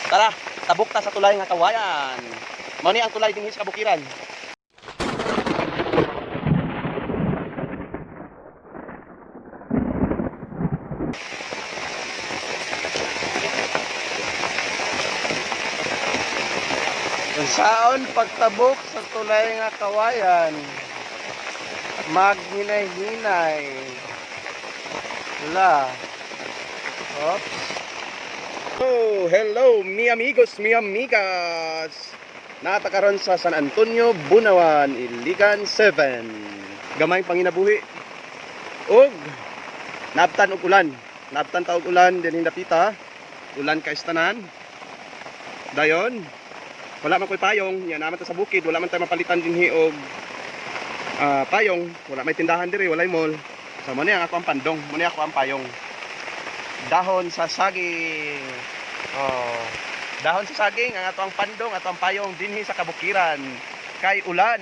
Tara, tabok ta sa tulay nga kawayan. Mao ni ang tulay dinhi sa kabukiran. Unsaon pagtabok sa tulay nga kawayan? Maghinay-hinay. Wala. Oops. Oh, hello, mi amigos, mi amigas. Natakaron sa San Antonio, Bunawan, Iligan 7. Gamay panginabuhi. Og nabtan og ulan. Nabtan ta og ulan dinhi napita. Ulan ka istanan. Dayon, wala man koy payong, yan naman ta sa bukid, wala man tayo mapalitan dinhi og payong, wala may tindahan diri, walay mall. So mo ni ang ako ang pandong, mo ni ako ang payong. Dahon sa saging. Oh, dahon sa saging ang ato ang pandong, ato ang payong dinhi sa kabukiran kay ulan.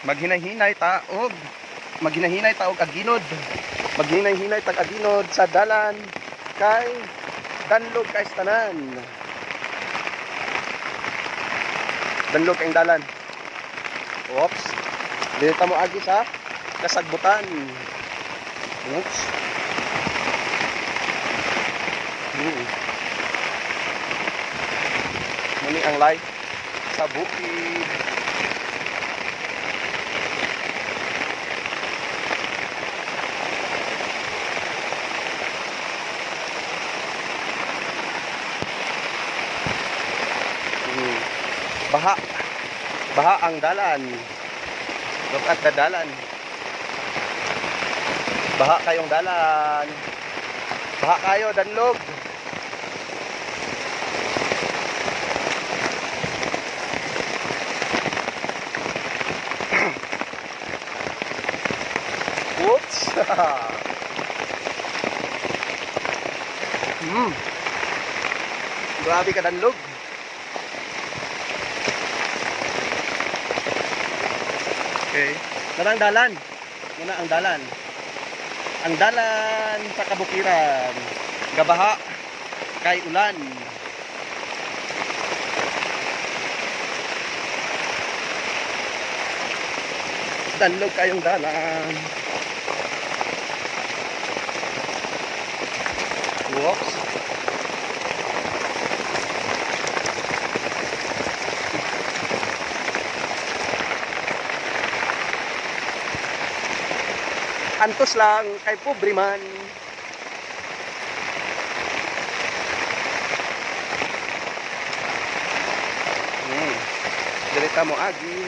Maghinay-hinay ta og aginod. Maghinay-hinay ta og aginod sa dalan kay danlog kay tanan. Danlog kay dalan. Oops. Dito mo agi sa kasagbutan. Oops. Muni ang life sa bukid. Baha ang dalan. Look at the dalan. Baha kayong dalan. Baha kayo, danlog. Whoops. Grabe ka danlog. Okay. Muna ang dalan. Ang dalan sa kabukiran. Gabaha kay ulan. Danlog kayong dalan. Whoops. Antos lang kay pobre man. Direta mo agi.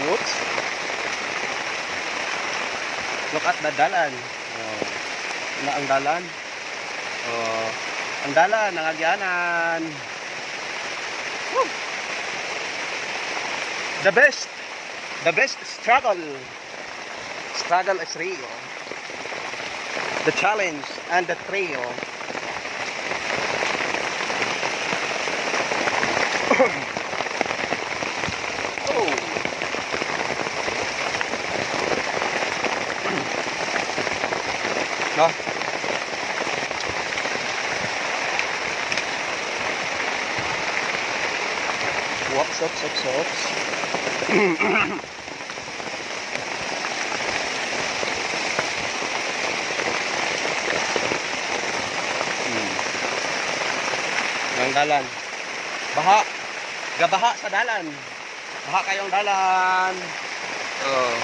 Whoops. Look at the dalan. Oh. Na ang dalan. Oh. Ang dalan, ang agyanan. Woo. The best struggle is real. The challenge and the thrill. Oh. No. Whoops. Ang dalan. Gabaha sa dalan. Baha kayong dalan. Oh.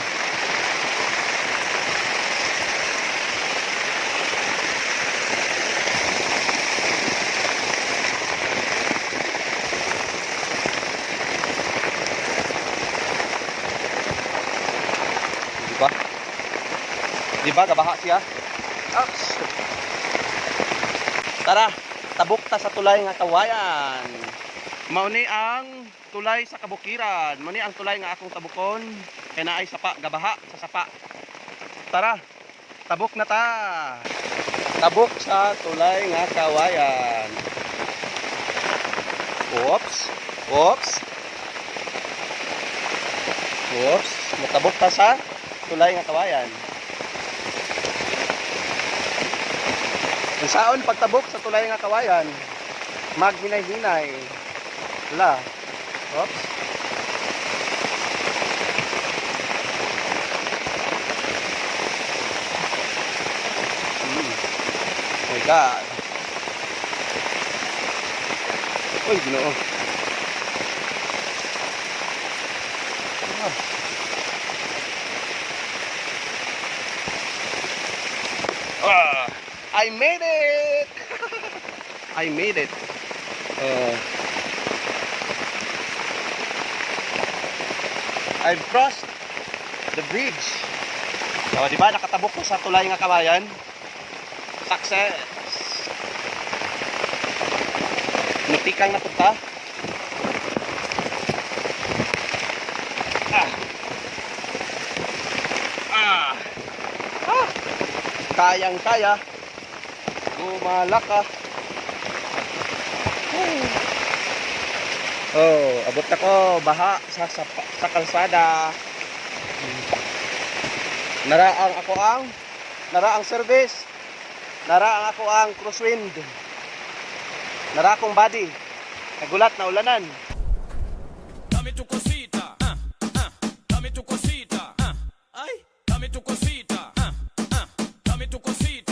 Diba gabaha siya? Oops. Tara, tabok ta sa tulay nga kawayan. Mao ni ang tulay sa kabukiran. Mao ni ang tulay nga akong tabukon. Kay naay sapa, gabaha sa sapa. Tara, tabok na ta. Tabok sa tulay nga kawayan. Oops. Matabok ta sa tulay nga kawayan. Saon pagtabok sa tulay nga kawayan. Maghinay-hinay. Wala. Oops. Oh my God. Uy, Ginoo. I made it! I made it. I've crossed the bridge. So, di ba nakatabok ko sa tulay nga kawayan? Success. Nutikang napunta. Kayang-kaya. Gumala ka. Oh, abot ako baha sa kalsada. Naraang service. Naraang ako ang crosswind. Nara akong body. Nagulat na ulanan. Dame tu cosita. Dame tu cosita. Ay, dame tu cosita. Dame tu cosita.